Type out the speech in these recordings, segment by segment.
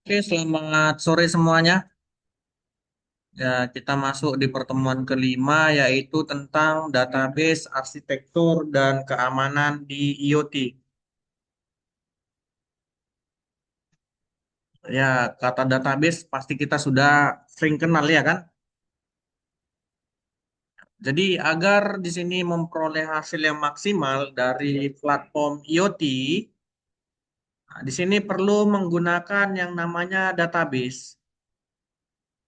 Oke, selamat sore semuanya. Ya, kita masuk di pertemuan kelima yaitu tentang database, arsitektur, dan keamanan di IoT. Ya, kata database pasti kita sudah sering kenal ya kan? Jadi agar di sini memperoleh hasil yang maksimal dari platform IoT, nah, di sini perlu menggunakan yang namanya database.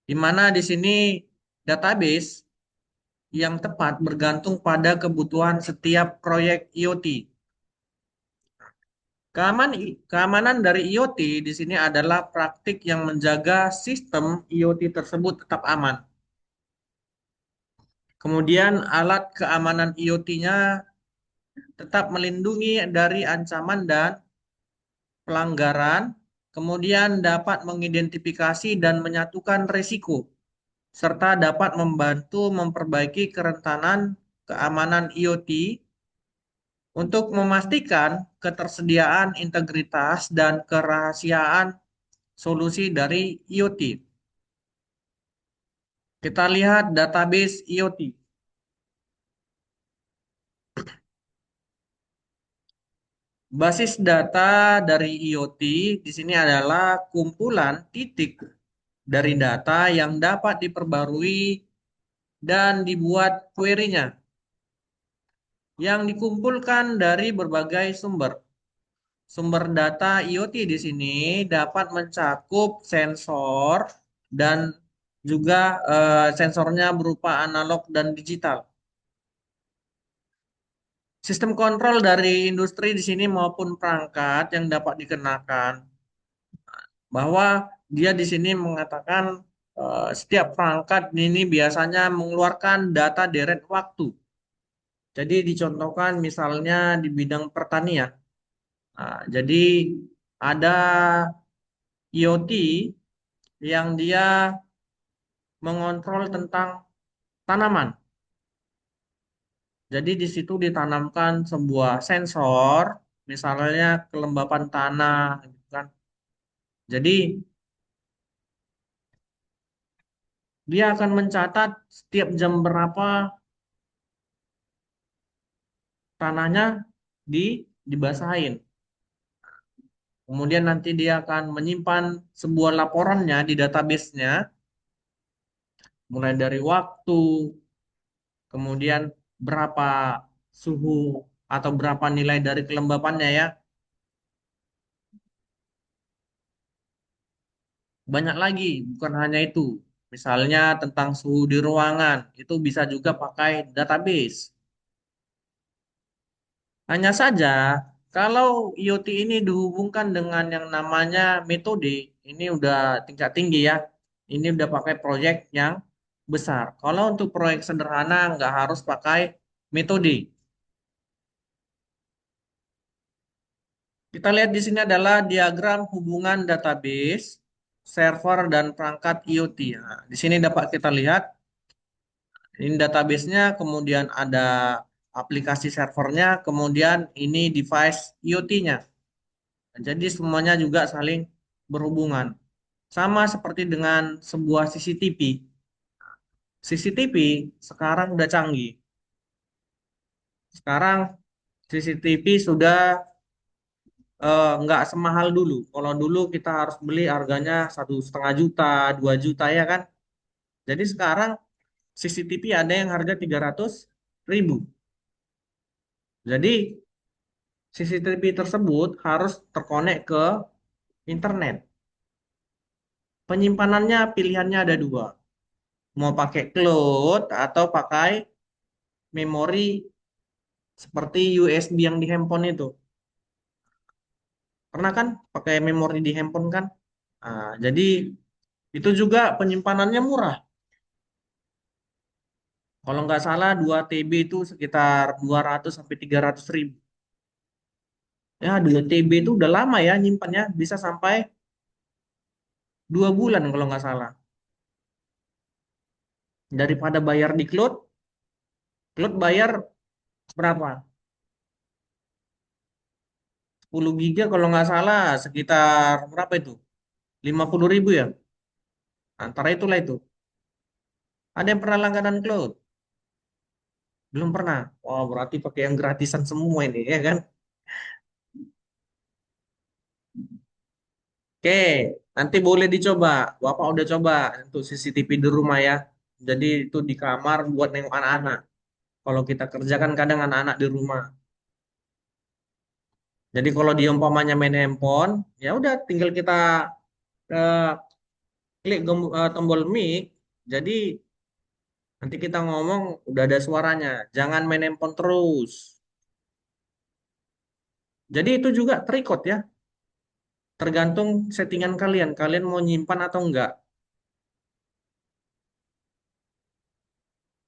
Di mana di sini database yang tepat bergantung pada kebutuhan setiap proyek IoT. Keamanan dari IoT di sini adalah praktik yang menjaga sistem IoT tersebut tetap aman. Kemudian alat keamanan IoT-nya tetap melindungi dari ancaman dan pelanggaran, kemudian dapat mengidentifikasi dan menyatukan risiko, serta dapat membantu memperbaiki kerentanan keamanan IoT untuk memastikan ketersediaan integritas dan kerahasiaan solusi dari IoT. Kita lihat database IoT. Basis data dari IoT di sini adalah kumpulan titik dari data yang dapat diperbarui dan dibuat query-nya yang dikumpulkan dari berbagai sumber. Sumber data IoT di sini dapat mencakup sensor dan juga sensornya berupa analog dan digital. Sistem kontrol dari industri di sini maupun perangkat yang dapat dikenakan bahwa dia di sini mengatakan setiap perangkat ini biasanya mengeluarkan data deret waktu. Jadi dicontohkan misalnya di bidang pertanian. Nah, jadi ada IoT yang dia mengontrol tentang tanaman. Jadi di situ ditanamkan sebuah sensor, misalnya kelembapan tanah, gitu kan. Jadi dia akan mencatat setiap jam berapa tanahnya di dibasahin. Kemudian nanti dia akan menyimpan sebuah laporannya di database-nya, mulai dari waktu, kemudian berapa suhu atau berapa nilai dari kelembapannya ya. Banyak lagi, bukan hanya itu. Misalnya tentang suhu di ruangan, itu bisa juga pakai database. Hanya saja, kalau IoT ini dihubungkan dengan yang namanya metode, ini udah tingkat tinggi ya. Ini udah pakai proyek yang besar. Kalau untuk proyek sederhana, nggak harus pakai metode. Kita lihat di sini adalah diagram hubungan database, server, dan perangkat IoT. Nah, di sini dapat kita lihat, ini database-nya, kemudian ada aplikasi servernya, kemudian ini device IoT-nya. Jadi semuanya juga saling berhubungan. Sama seperti dengan sebuah CCTV. CCTV sekarang udah canggih. Sekarang CCTV sudah nggak semahal dulu. Kalau dulu kita harus beli harganya 1,5 juta, 2 juta ya kan. Jadi sekarang CCTV ada yang harga 300 ribu. Jadi CCTV tersebut harus terkonek ke internet. Penyimpanannya pilihannya ada dua. Mau pakai cloud atau pakai memori seperti USB yang di handphone itu. Pernah kan pakai memori di handphone kan? Nah, jadi itu juga penyimpanannya murah. Kalau nggak salah 2 TB itu sekitar 200 sampai 300 ribu. Ya 2 TB itu udah lama ya nyimpannya. Bisa sampai 2 bulan kalau nggak salah. Daripada bayar di cloud, cloud bayar berapa? 10 giga kalau nggak salah sekitar berapa itu? 50.000 ya. Antara itulah itu. Ada yang pernah langganan cloud? Belum pernah. Oh, berarti pakai yang gratisan semua ini, ya kan? Oke, nanti boleh dicoba. Bapak udah coba untuk CCTV di rumah ya. Jadi itu di kamar buat nengok anak-anak. Kalau kita kerjakan kadang anak-anak di rumah. Jadi kalau dia umpamanya main handphone, ya udah tinggal kita eh, klik tombol mic. Jadi nanti kita ngomong udah ada suaranya. Jangan main handphone terus. Jadi itu juga terikut ya. Tergantung settingan kalian. Kalian mau nyimpan atau enggak.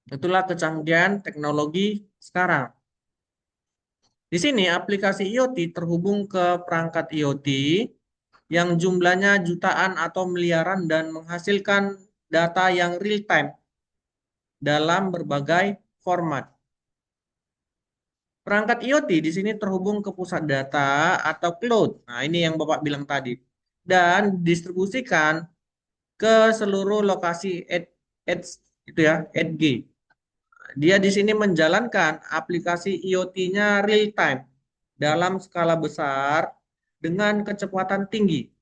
Itulah kecanggihan teknologi sekarang. Di sini aplikasi IoT terhubung ke perangkat IoT yang jumlahnya jutaan atau miliaran dan menghasilkan data yang real time dalam berbagai format. Perangkat IoT di sini terhubung ke pusat data atau cloud. Nah, ini yang Bapak bilang tadi. Dan distribusikan ke seluruh lokasi edge itu ya, edge. Dia di sini menjalankan aplikasi IoT-nya real time dalam skala besar dengan kecepatan tinggi.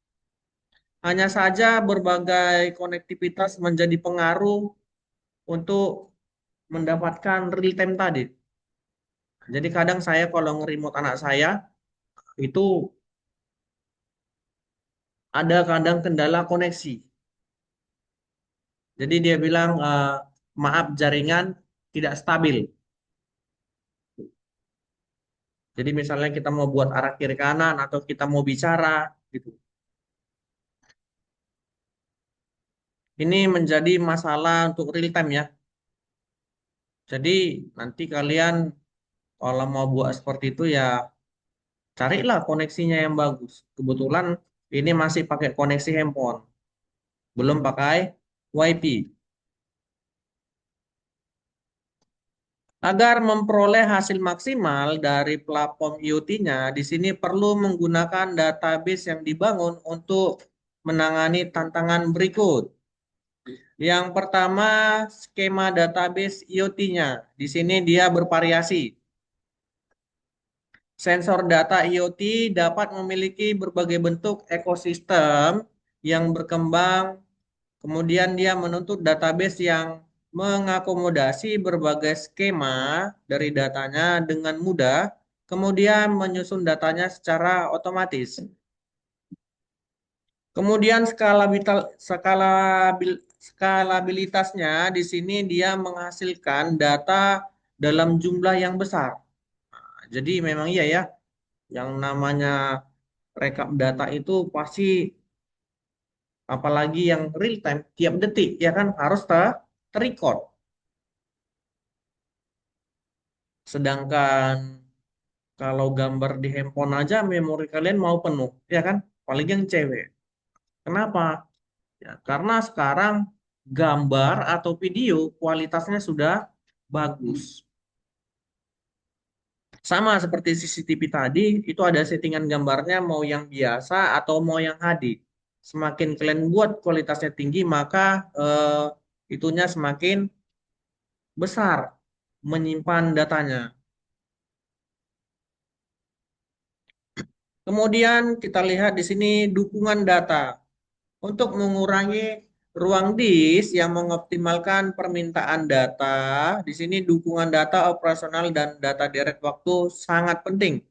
Hanya saja berbagai konektivitas menjadi pengaruh untuk mendapatkan real time tadi. Jadi kadang saya kalau nge-remote anak saya itu ada kadang kendala koneksi. Jadi dia bilang maaf jaringan tidak stabil. Jadi misalnya kita mau buat arah kiri kanan atau kita mau bicara gitu. Ini menjadi masalah untuk real time ya. Jadi nanti kalian kalau mau buat seperti itu ya carilah koneksinya yang bagus. Kebetulan ini masih pakai koneksi handphone, belum pakai WiFi. Agar memperoleh hasil maksimal dari platform IoT-nya, di sini perlu menggunakan database yang dibangun untuk menangani tantangan berikut. Yang pertama, skema database IoT-nya. Di sini dia bervariasi. Sensor data IoT dapat memiliki berbagai bentuk ekosistem yang berkembang. Kemudian dia menuntut database yang mengakomodasi berbagai skema dari datanya dengan mudah, kemudian menyusun datanya secara otomatis. Kemudian skalabilitasnya di sini dia menghasilkan data dalam jumlah yang besar. Jadi memang iya ya, yang namanya rekap data itu pasti apalagi yang real time tiap detik ya kan harus terrecord. Sedangkan kalau gambar di handphone aja memori kalian mau penuh, ya kan? Apalagi yang cewek. Kenapa? Ya, karena sekarang gambar atau video kualitasnya sudah bagus. Sama seperti CCTV tadi, itu ada settingan gambarnya mau yang biasa atau mau yang HD. Semakin kalian buat kualitasnya tinggi, maka itunya semakin besar menyimpan datanya. Kemudian kita lihat di sini dukungan data. Untuk mengurangi ruang disk yang mengoptimalkan permintaan data, di sini dukungan data operasional dan data direct waktu sangat penting.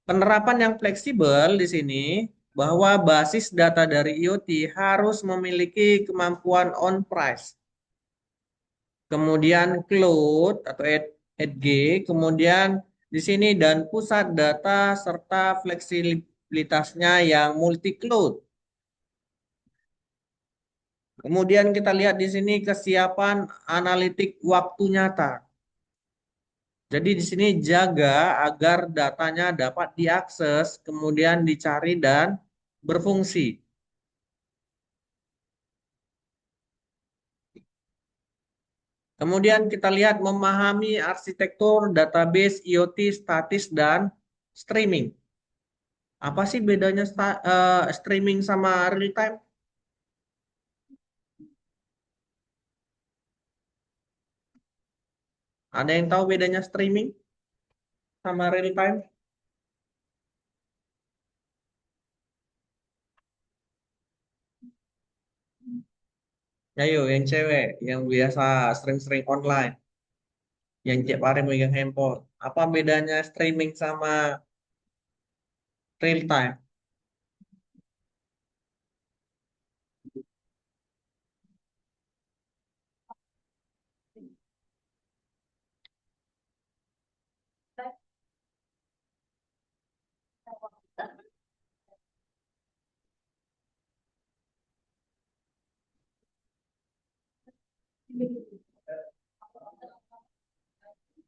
Penerapan yang fleksibel di sini bahwa basis data dari IoT harus memiliki kemampuan on-price, kemudian cloud atau edge, kemudian di sini dan pusat data serta fleksibilitasnya yang multi cloud. Kemudian kita lihat di sini kesiapan analitik waktu nyata. Jadi di sini jaga agar datanya dapat diakses, kemudian dicari dan berfungsi. Kemudian kita lihat memahami arsitektur database IoT statis dan streaming. Apa sih bedanya streaming sama real time? Ada yang tahu bedanya streaming sama real time? Ayo, yang cewek, yang biasa sering-sering online, yang tiap hari megang handphone. Apa bedanya streaming sama real time?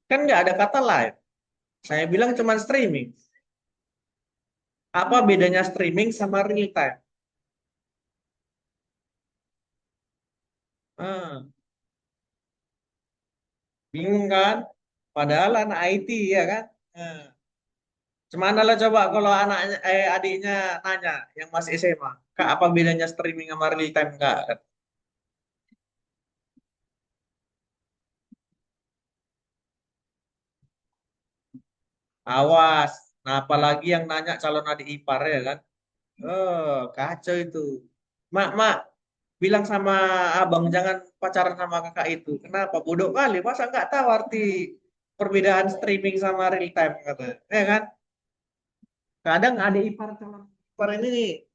Kan nggak ada kata live. Saya bilang cuma streaming. Apa bedanya streaming sama real time? Ah, bingung kan? Padahal anak IT ya kan? Ah. Cuman lah coba kalau anaknya adiknya nanya yang masih SMA, Kak apa bedanya streaming sama real time Kak? Awas. Nah, apalagi yang nanya calon adik ipar ya kan? Oh, kacau itu. Mak, bilang sama abang jangan pacaran sama kakak itu. Kenapa? Bodoh kali. Masa nggak tahu arti perbedaan streaming sama real time kata. Ya kan? Kadang adik ipar calon ipar ini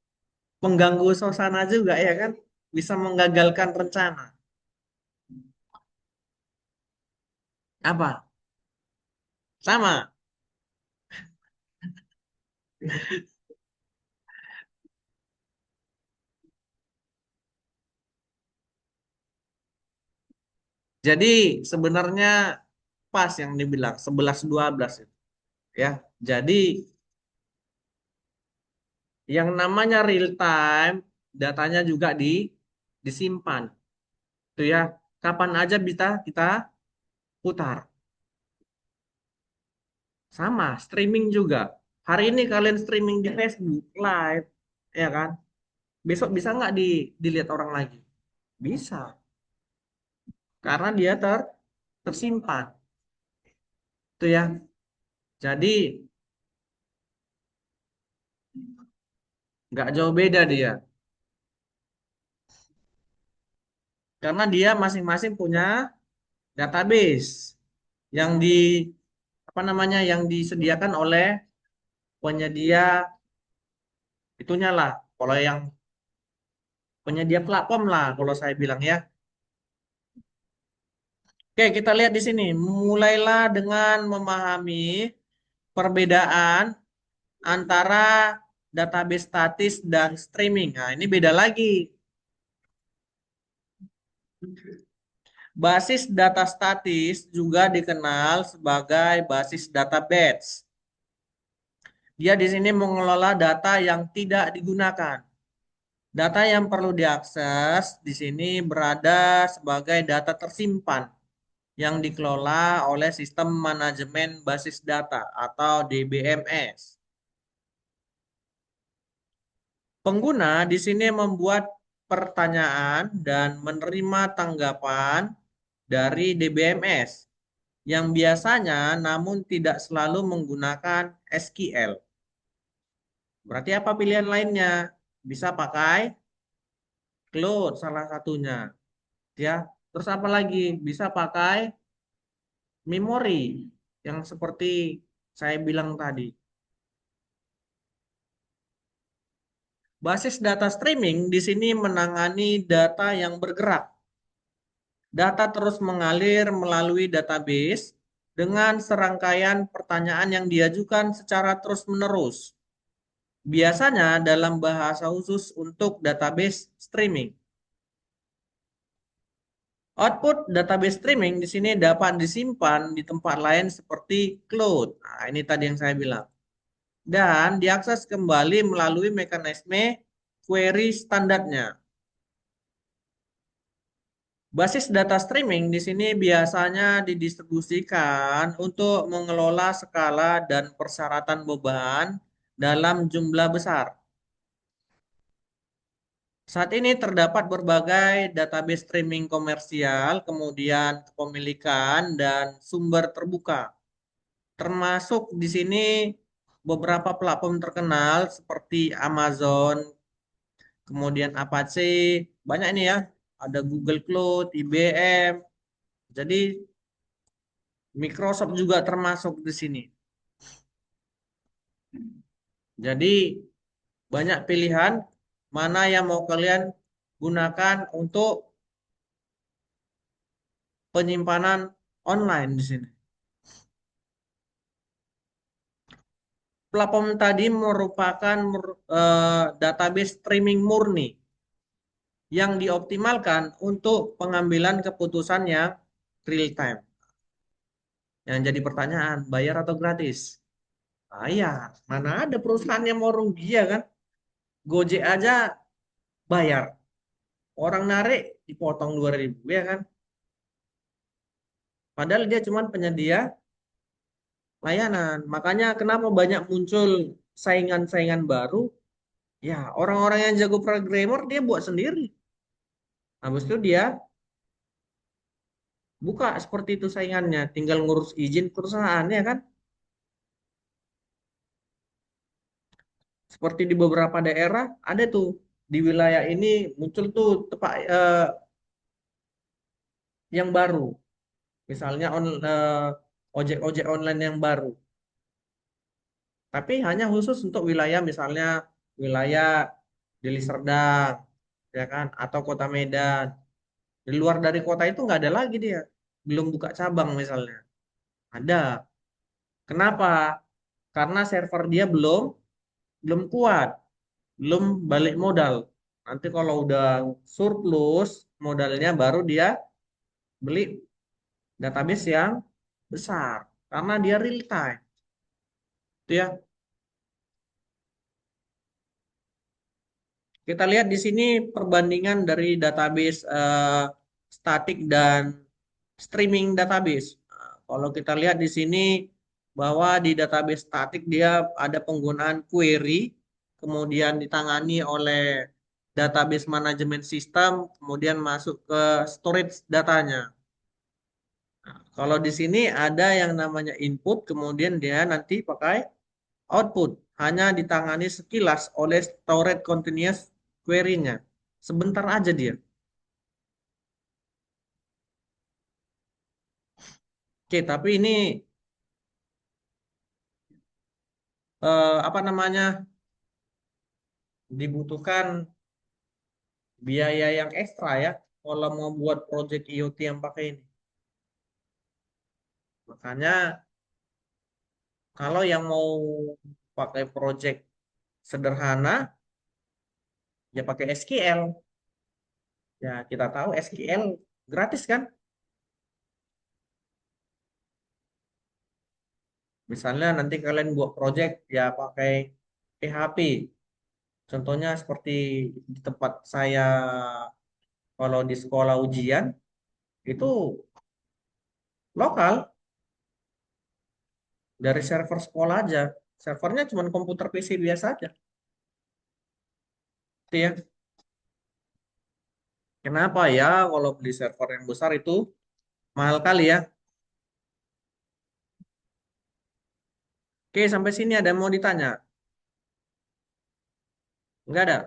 mengganggu suasana juga ya kan? Bisa menggagalkan rencana. Apa? Sama. Jadi sebenarnya pas yang dibilang 11-12 itu ya. Jadi yang namanya real time datanya juga disimpan. Itu ya. Kapan aja bisa kita putar. Sama, streaming juga. Hari ini kalian streaming di Facebook live, ya kan? Besok bisa nggak dilihat orang lagi? Bisa, karena dia tersimpan. Itu ya. Jadi nggak jauh beda dia. Karena dia masing-masing punya database yang apa namanya yang disediakan oleh penyedia itunya lah. Kalau yang penyedia platform lah, kalau saya bilang ya. Oke, kita lihat di sini. Mulailah dengan memahami perbedaan antara database statis dan streaming. Nah, ini beda lagi. Basis data statis juga dikenal sebagai basis data batch. Dia di sini mengelola data yang tidak digunakan. Data yang perlu diakses di sini berada sebagai data tersimpan yang dikelola oleh sistem manajemen basis data atau DBMS. Pengguna di sini membuat pertanyaan dan menerima tanggapan dari DBMS yang biasanya namun tidak selalu menggunakan SQL. Berarti apa pilihan lainnya? Bisa pakai cloud salah satunya, ya. Terus apa lagi? Bisa pakai memori yang seperti saya bilang tadi. Basis data streaming di sini menangani data yang bergerak. Data terus mengalir melalui database dengan serangkaian pertanyaan yang diajukan secara terus-menerus. Biasanya dalam bahasa khusus untuk database streaming. Output database streaming di sini dapat disimpan di tempat lain seperti cloud. Nah, ini tadi yang saya bilang. Dan diakses kembali melalui mekanisme query standarnya. Basis data streaming di sini biasanya didistribusikan untuk mengelola skala dan persyaratan beban dalam jumlah besar. Saat ini terdapat berbagai database streaming komersial, kemudian kepemilikan dan sumber terbuka. Termasuk di sini beberapa platform terkenal seperti Amazon, kemudian Apache, banyak ini ya. Ada Google Cloud, IBM. Jadi Microsoft juga termasuk di sini. Jadi banyak pilihan mana yang mau kalian gunakan untuk penyimpanan online di sini. Platform tadi merupakan database streaming murni yang dioptimalkan untuk pengambilan keputusan yang real time. Yang jadi pertanyaan, bayar atau gratis? Bayar. Mana ada perusahaan yang mau rugi ya kan? Gojek aja bayar. Orang narik dipotong 2.000 ya kan? Padahal dia cuma penyedia layanan. Makanya kenapa banyak muncul saingan-saingan baru? Ya, orang-orang yang jago programmer dia buat sendiri. Habis itu dia buka seperti itu saingannya, tinggal ngurus izin perusahaan ya kan? Seperti di beberapa daerah ada tuh di wilayah ini muncul tuh tempat yang baru, misalnya ojek-ojek online yang baru, tapi hanya khusus untuk wilayah misalnya wilayah Deli Serdang, ya kan, atau Kota Medan. Di luar dari kota itu nggak ada lagi dia, belum buka cabang misalnya. Ada. Kenapa? Karena server dia belum kuat, belum balik modal. Nanti kalau udah surplus modalnya baru dia beli database yang besar karena dia real time. Itu ya. Kita lihat di sini perbandingan dari database statik dan streaming database. Nah, kalau kita lihat di sini bahwa di database statik dia ada penggunaan query, kemudian ditangani oleh database management system, kemudian masuk ke storage datanya. Nah, kalau di sini ada yang namanya input, kemudian dia nanti pakai output. Hanya ditangani sekilas oleh storage continuous query-nya. Sebentar aja dia. Oke, tapi ini apa namanya dibutuhkan biaya yang ekstra ya kalau mau buat project IoT yang pakai ini. Makanya kalau yang mau pakai project sederhana ya pakai SQL. Ya kita tahu SQL gratis kan? Misalnya nanti kalian buat project ya pakai PHP. Contohnya seperti di tempat saya kalau di sekolah ujian itu lokal dari server sekolah aja. Servernya cuma komputer PC biasa aja. Itu ya. Kenapa ya kalau beli server yang besar itu mahal kali ya? Oke, sampai sini ada yang mau ditanya? Enggak ada.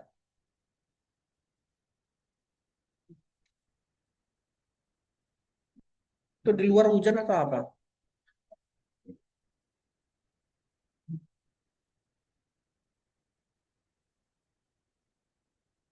Itu di luar hujan atau apa?